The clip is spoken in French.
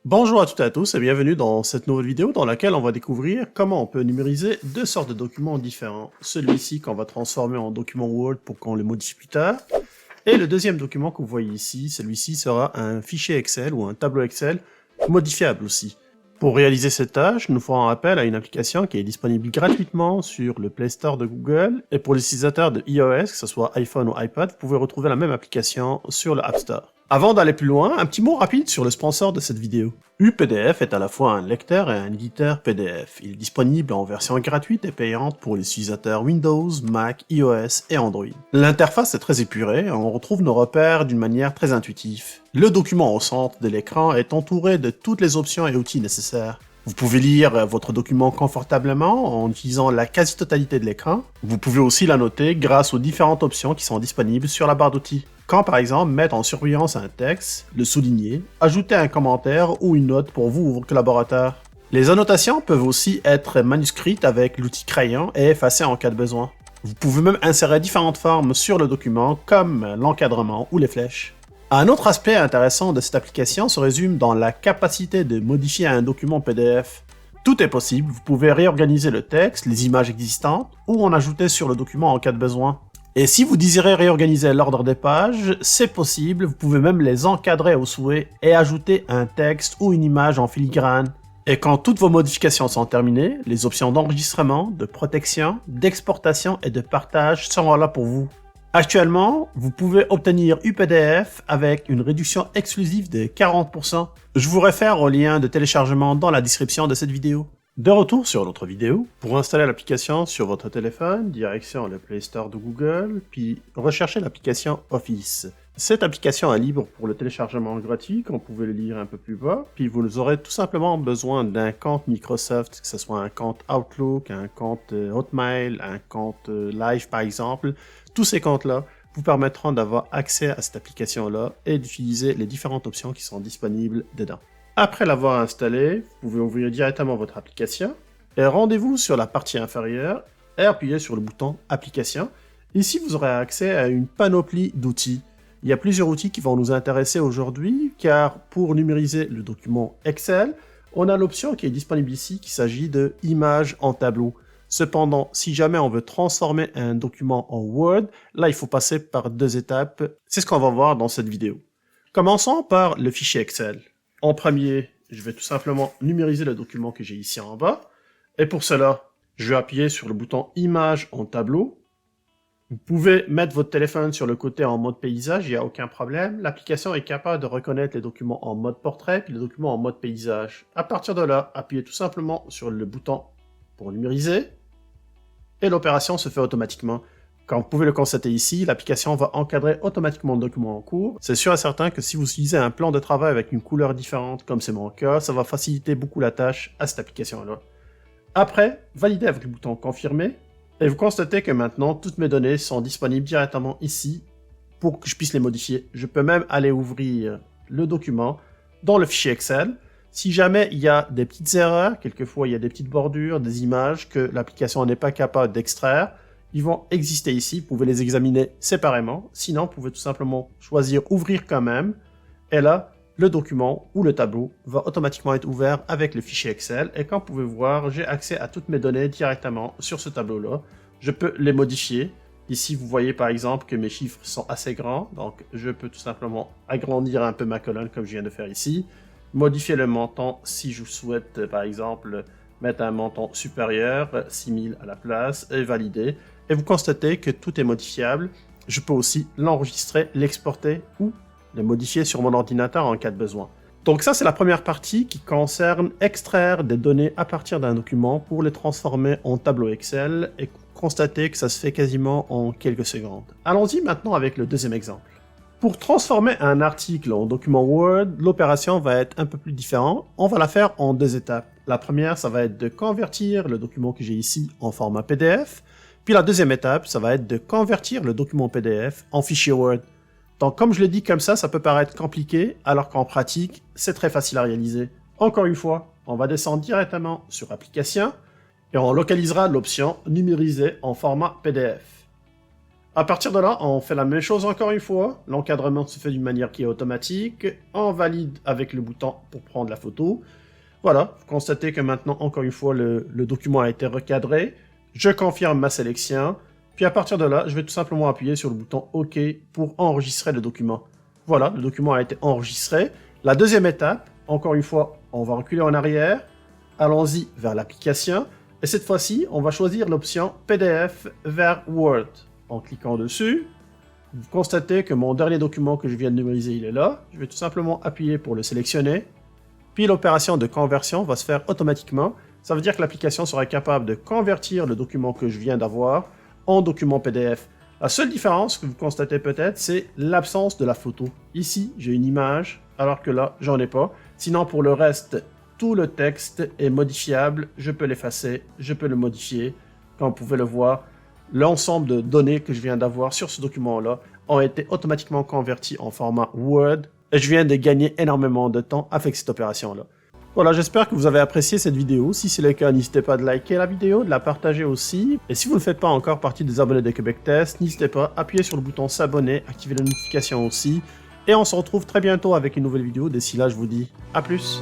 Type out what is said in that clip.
Bonjour à toutes et à tous et bienvenue dans cette nouvelle vidéo dans laquelle on va découvrir comment on peut numériser deux sortes de documents différents. Celui-ci qu'on va transformer en document Word pour qu'on le modifie plus tard. Et le deuxième document que vous voyez ici, celui-ci sera un fichier Excel ou un tableau Excel modifiable aussi. Pour réaliser cette tâche, nous ferons appel à une application qui est disponible gratuitement sur le Play Store de Google. Et pour les utilisateurs de iOS, que ce soit iPhone ou iPad, vous pouvez retrouver la même application sur le App Store. Avant d'aller plus loin, un petit mot rapide sur le sponsor de cette vidéo. UPDF est à la fois un lecteur et un éditeur PDF. Il est disponible en version gratuite et payante pour les utilisateurs Windows, Mac, iOS et Android. L'interface est très épurée et on retrouve nos repères d'une manière très intuitive. Le document au centre de l'écran est entouré de toutes les options et outils nécessaires. Vous pouvez lire votre document confortablement en utilisant la quasi-totalité de l'écran. Vous pouvez aussi l'annoter grâce aux différentes options qui sont disponibles sur la barre d'outils. Quand par exemple mettre en surbrillance un texte, le souligner, ajouter un commentaire ou une note pour vous ou vos collaborateurs. Les annotations peuvent aussi être manuscrites avec l'outil crayon et effacées en cas de besoin. Vous pouvez même insérer différentes formes sur le document comme l'encadrement ou les flèches. Un autre aspect intéressant de cette application se résume dans la capacité de modifier un document PDF. Tout est possible, vous pouvez réorganiser le texte, les images existantes ou en ajouter sur le document en cas de besoin. Et si vous désirez réorganiser l'ordre des pages, c'est possible, vous pouvez même les encadrer au souhait et ajouter un texte ou une image en filigrane. Et quand toutes vos modifications sont terminées, les options d'enregistrement, de protection, d'exportation et de partage seront là pour vous. Actuellement, vous pouvez obtenir UPDF avec une réduction exclusive de 40%. Je vous réfère au lien de téléchargement dans la description de cette vidéo. De retour sur notre vidéo, pour installer l'application sur votre téléphone, direction le Play Store de Google, puis recherchez l'application Office. Cette application est libre pour le téléchargement gratuit, comme vous pouvez le lire un peu plus bas, puis vous aurez tout simplement besoin d'un compte Microsoft, que ce soit un compte Outlook, un compte Hotmail, un compte Live par exemple. Tous ces comptes-là vous permettront d'avoir accès à cette application-là et d'utiliser les différentes options qui sont disponibles dedans. Après l'avoir installé, vous pouvez ouvrir directement votre application et rendez-vous sur la partie inférieure et appuyez sur le bouton Application. Ici, vous aurez accès à une panoplie d'outils. Il y a plusieurs outils qui vont nous intéresser aujourd'hui car pour numériser le document Excel, on a l'option qui est disponible ici qui s'agit de Images en tableau. Cependant, si jamais on veut transformer un document en Word, là il faut passer par deux étapes. C'est ce qu'on va voir dans cette vidéo. Commençons par le fichier Excel. En premier, je vais tout simplement numériser le document que j'ai ici en bas. Et pour cela, je vais appuyer sur le bouton Images en tableau. Vous pouvez mettre votre téléphone sur le côté en mode paysage, il n'y a aucun problème. L'application est capable de reconnaître les documents en mode portrait puis les documents en mode paysage. À partir de là, appuyez tout simplement sur le bouton pour numériser. Et l'opération se fait automatiquement. Comme vous pouvez le constater ici, l'application va encadrer automatiquement le document en cours. C'est sûr et certain que si vous utilisez un plan de travail avec une couleur différente, comme c'est mon cas, ça va faciliter beaucoup la tâche à cette application-là. Après, validez avec le bouton Confirmer, et vous constatez que maintenant, toutes mes données sont disponibles directement ici pour que je puisse les modifier. Je peux même aller ouvrir le document dans le fichier Excel. Si jamais il y a des petites erreurs, quelquefois il y a des petites bordures, des images que l'application n'est pas capable d'extraire, ils vont exister ici, vous pouvez les examiner séparément, sinon vous pouvez tout simplement choisir ouvrir quand même, et là, le document ou le tableau va automatiquement être ouvert avec le fichier Excel, et comme vous pouvez voir, j'ai accès à toutes mes données directement sur ce tableau-là. Je peux les modifier. Ici, vous voyez par exemple que mes chiffres sont assez grands, donc je peux tout simplement agrandir un peu ma colonne comme je viens de faire ici, modifier le montant si je souhaite par exemple mettre un montant supérieur, 6000 à la place, et valider. Et vous constatez que tout est modifiable. Je peux aussi l'enregistrer, l'exporter ou le modifier sur mon ordinateur en cas de besoin. Donc ça, c'est la première partie qui concerne extraire des données à partir d'un document pour les transformer en tableau Excel et constater que ça se fait quasiment en quelques secondes. Allons-y maintenant avec le deuxième exemple. Pour transformer un article en document Word, l'opération va être un peu plus différente. On va la faire en deux étapes. La première, ça va être de convertir le document que j'ai ici en format PDF. Puis la deuxième étape, ça va être de convertir le document PDF en fichier Word. Donc comme je l'ai dit comme ça peut paraître compliqué, alors qu'en pratique, c'est très facile à réaliser. Encore une fois, on va descendre directement sur Application et on localisera l'option Numériser en format PDF. À partir de là, on fait la même chose encore une fois. L'encadrement se fait d'une manière qui est automatique. On valide avec le bouton pour prendre la photo. Voilà, vous constatez que maintenant, encore une fois, le document a été recadré. Je confirme ma sélection. Puis à partir de là, je vais tout simplement appuyer sur le bouton OK pour enregistrer le document. Voilà, le document a été enregistré. La deuxième étape, encore une fois, on va reculer en arrière. Allons-y vers l'application. Et cette fois-ci, on va choisir l'option PDF vers Word. En cliquant dessus, vous constatez que mon dernier document que je viens de numériser, il est là. Je vais tout simplement appuyer pour le sélectionner. Puis l'opération de conversion va se faire automatiquement. Ça veut dire que l'application sera capable de convertir le document que je viens d'avoir en document PDF. La seule différence que vous constatez peut-être, c'est l'absence de la photo. Ici, j'ai une image, alors que là, j'en ai pas. Sinon, pour le reste, tout le texte est modifiable. Je peux l'effacer, je peux le modifier. Comme vous pouvez le voir, l'ensemble de données que je viens d'avoir sur ce document-là ont été automatiquement converties en format Word. Et je viens de gagner énormément de temps avec cette opération-là. Voilà, j'espère que vous avez apprécié cette vidéo. Si c'est le cas, n'hésitez pas à liker la vidéo, de la partager aussi. Et si vous ne faites pas encore partie des abonnés de Québec Test, n'hésitez pas à appuyer sur le bouton s'abonner, activer les notifications aussi. Et on se retrouve très bientôt avec une nouvelle vidéo. D'ici là, je vous dis à plus.